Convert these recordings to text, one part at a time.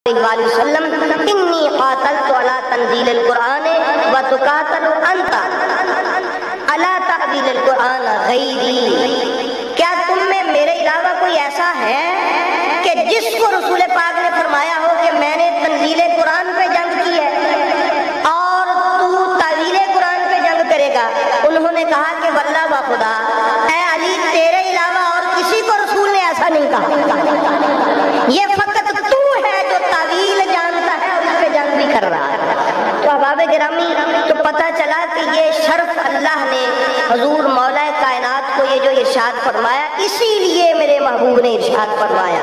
علیہ وسلم انی قاتلت علی تنزیل القرآن و تقاتل انت علی تعویل القرآن غیری، کیا تم میں میرے علاوہ کوئی ایسا ہے کہ جس کو رسول پاک نے فرمایا ہو کہ میں نے تنزیل قرآن پہ جنگ کی ہے اور تو تعویل قرآن پہ جنگ کرے گا؟ انہوں نے کہا کہ واللہ و خدا، اے علی تیرے علاوہ اور کسی کو رسول نے ایسا نہیں کہا، یہ فقط تو ہے جو تعویل جانتا ہے اور اس پہ جنگ بھی کر رہا ہے۔ تو احباب گرامی، تو پتہ چلا کہ یہ شرف اللہ نے حضور مولا کائنات کو یہ جو ارشاد فرمایا، اسی لیے میرے محبوب نے ارشاد فرمایا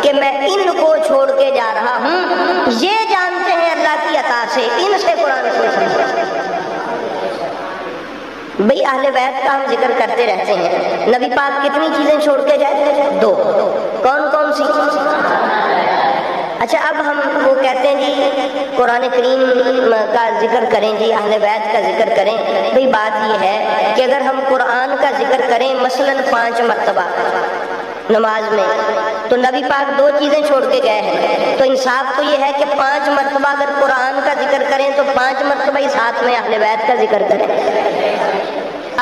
کہ میں ان کو چھوڑ کے جا رہا ہوں، یہ جانتے ہیں اللہ کی عطا سے، ان سے قرآن کو سمجھے۔ بھئی اہل بیت کا ہم ذکر کرتے رہتے ہیں، نبی پاک کتنی چیزیں چھوڑ کے جائے؟ 2۔ کون کون سی؟ اچھا، اب ہم وہ کہتے ہیں جی قرآن کریم کا ذکر کریں، جی اہل بیت کا ذکر کریں۔ بھئی بات یہ ہے کہ اگر ہم قرآن کا ذکر کریں مثلاً 5 مرتبہ نماز میں، تو نبی پاک 2 چیزیں چھوڑ کے گئے ہیں، تو انصاف تو یہ ہے کہ 5 مرتبہ اگر قرآن کا ذکر کریں تو 5 مرتبہ ہی ساتھ میں اہل بیت کا ذکر کریں۔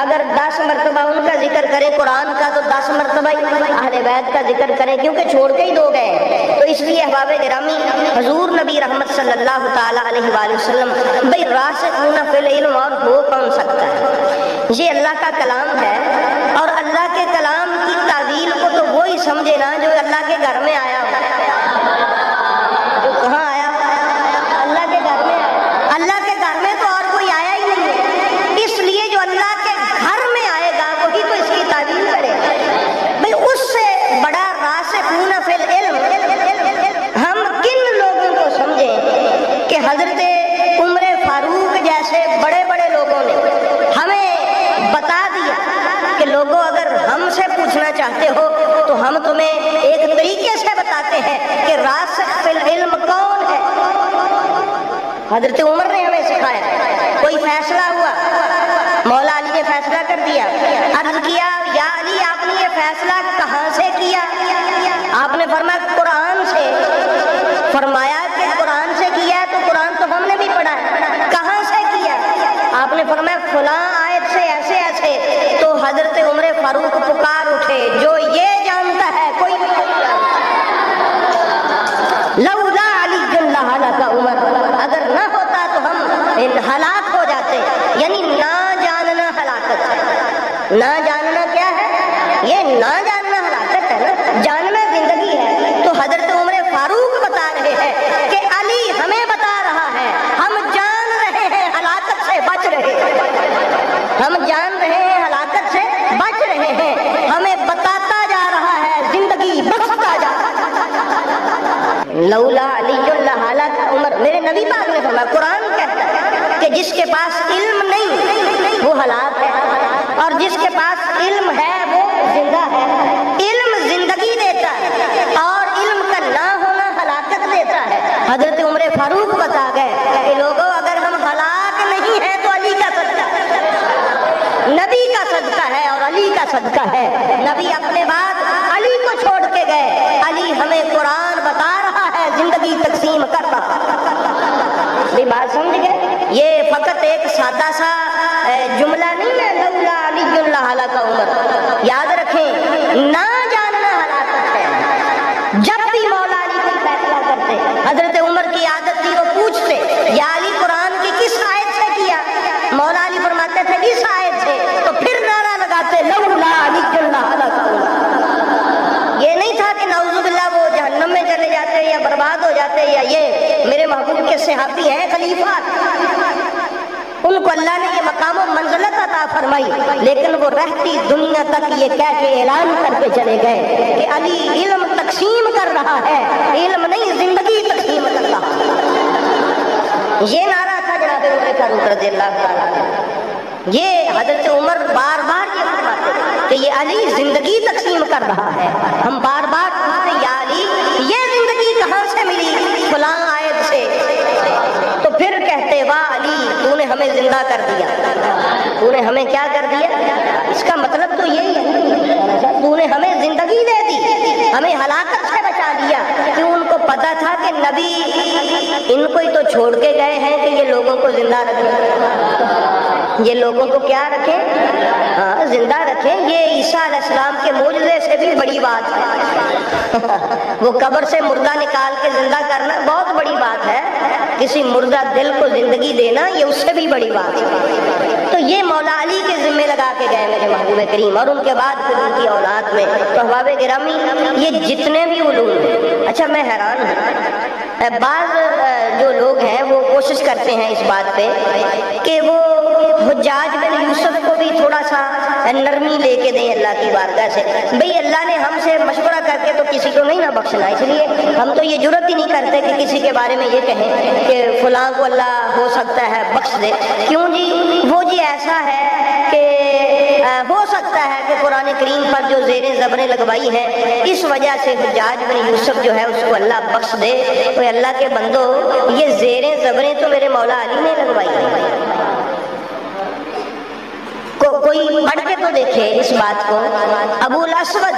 اگر 10 مرتبہ ان کا ذکر کریں قرآن کا تو 10 مرتبہ ہی اہل بیت کا ذکر کریں، کیونکہ چھوڑ کے ہی 2 گئے۔ تو اس لیے احباب گرامی، حضور نبی رحمت صلی اللہ تعالی علیہ وآلہ وسلم، بھئی راسخون فی العلم اور ہو کون سکتا ہے؟ یہ اللہ کا کلام ہے، اور اللہ کے کلام کی تعویل کو تو وہی سمجھے نا جو اللہ کے گھر میں آیا ہو۔ جو کہاں آیا؟ اللہ کے گھر میں آیا۔ اللہ کے گھر میں تو اور کوئی آیا ہی نہیں ہے، اس لیے جو اللہ کے گھر میں آئے گا وہی تو اس کی تعویل کرے گا۔ بھئی اس سے بڑا راسخون فی العلم ہم کن لوگوں کو سمجھیں کہ حضرت عمر فاروق جیسے بڑے بڑے لوگوں نے ہمیں بتا دیا کہ لوگوں اگر ہم سے پوچھنا چاہتے ہو تو ہم تمہیں ایک طریقے سے بتاتے ہیں کہ راسخ فی العلم کون ہے۔ حضرت عمر نے ہمیں سکھایا، کوئی فیصلہ ہوا، مولا علی نے فیصلہ کر دیا، عرض کیا یا علی آپ نے یہ فیصلہ کہاں سے کیا؟ آپ نے فرمایا قرآن سے۔ فرمایا کہ قرآن سے کیا ہے تو قرآن تو ہم نے بھی پڑھا ہے، کہاں سے کیا؟ آپ نے فرمایا فلاں آیت سے ایسے ایسے۔ تو حضرت عمر فاروق پکار اٹھے، جو یہ جانتا ہے کوئی لولا علی لہلک عمر، اگر نہ ہوتا تو ہم ہلاک ہو جاتے۔ یعنی نہ جاننا ہلاکت ہے۔ نہ جاننا کیا ہے؟ یہ نہ جاننا ہلاکت ہے نا، جاننا زندگی ہے۔ تو حضرت عمر فاروق بتا رہے ہیں کہ علی ہمیں بتا رہا ہے، ہم جان رہے ہیں ہلاکت سے بچ رہے ہیں، ہم جان رہے ہیں ہلاکت سے بچ رہے ہیں، ہمیں بتاتا جا رہا ہے زندگی بخشتا جا رہا ہے۔ لولا علی لہلک عمر، میرے نبی پاک نے فرمایا، قرآن کہتا ہے کہ جس کے پاس علم نہیں وہ ہلاک ہے، اور جس کے پاس علم ہے وہ زندہ ہے۔ علم زندگی دیتا ہے اور علم کا نہ ہونا ہلاکت دیتا ہے۔ حضرت عمر فاروق بتا گئے کہ لوگوں اگر ہم ہلاک نہیں ہیں تو علی کا صدقہ ہے، نبی کا صدقہ ہے اور علی کا صدقہ ہے۔ نبی اپنے بعد علی کو چھوڑ کے گئے، علی ہمیں قرآن بتا رہا ہے، زندگی تقسیم کر رہا ہے۔ یہ بات سمجھ گئے؟ یہ فقط ایک سادہ سا جملہ نہیں ہے، لولا علی لہلک عمر۔ یاد رکھیں، نہ جاننا ہلاکت ہے۔ جب بھی مولا علی کو فیصلہ کرتے، حضرت عمر کی عادت تھی وہ پوچھتے یا علی قرآن کی کس آیت سے کیا؟ مولا علی فرماتے تھے اس آیت سے، تو پھر نعرہ لگاتے لولا علی لہلک عمر۔ یہ نہیں تھا کہ نعوذ باللہ وہ جہنم میں چلے جاتے یا برباد ہو جاتے، یا یہ میرے محبوب کے صحابی ہیں خلیفہ، ان کو اللہ نے یہ مقام و منزلت عطا فرمائی، لیکن وہ رہتی دنیا تک یہ کہہ کے اعلان کر کے چلے گئے کہ علی علم تقسیم کر رہا ہے، علم نہیں زندگی تقسیم کر رہا ہے۔ یہ نعرہ تھا جناب عمر فاروق رضی اللہ تعالیٰ عنہ۔ یہ حضرت عمر بار بار یہ فرماتے کہ یہ علی زندگی تقسیم کر رہا ہے۔ ہم بار بار پوچھتے یا علی یہ زندگی کہاں سے ملی؟ فلاں آیت سے۔ تو پھر کہتے واہ علی تو نے ہمیں زندہ کر دیا، تو نے ہمیں کیا کر دیا؟ اس کا مطلب تو یہی ہے، تو نے ہمیں زندگی دے دی، ہمیں ہلاکت سے بچا دیا کہ ان کو پتا تھا کہ نبی ان کو ہی تو چھوڑ کے گئے ہیں کہ یہ لوگوں کو زندہ رکھیں، یہ لوگوں کو کیا رکھیں؟ ہاں زندہ رکھیں۔ یہ عیسیٰ علیہ السلام کے معجزے سے بھی بڑی بات ہے وہ قبر سے مردہ نکال کے زندہ کرنا بہت بڑی بات ہے، کسی مردہ دل کو زندگی دینا یہ اس سے بھی بڑی بات ہے۔ تو یہ مولا علی کے ذمہ لگا کے گئے میرے محبوب کریم، اور ان کے بعد پھر ان کی اولاد میں۔ تو احباب گرامی یہ جتنے بھی علوم ہیں، اچھا میں حیران ہوں، بعض جو لوگ ہیں وہ کوشش کرتے ہیں اس بات پہ کہ وہ حجاج بن یوسف کو بھی تھوڑا سا نرمی لے کے دیں اللہ کی بارگاہ سے۔ بھئی اللہ نے ہم سے مشورہ کر کے تو کسی کو نہیں نہ بخشنا، اس لیے ہم تو یہ جرات ہی نہیں کرتے کہ کسی کے بارے میں یہ کہیں کہ فلاں کو اللہ ہو سکتا ہے بخش دے۔ کیوں جی؟ وہ جی ایسا ہے کہ ہو سکتا ہے کہ قرآن کریم پر جو زیریں زبریں لگوائی ہیں اس وجہ سے حجاج بن یوسف جو ہے اس کو اللہ بخش دے۔ تو اللہ کے بندو یہ زیریں زبریں تو میرے مولا علی نے لگوائی ہیں، کوئی پڑھ کے تو دیکھے اس بات کو۔ ابو الاسود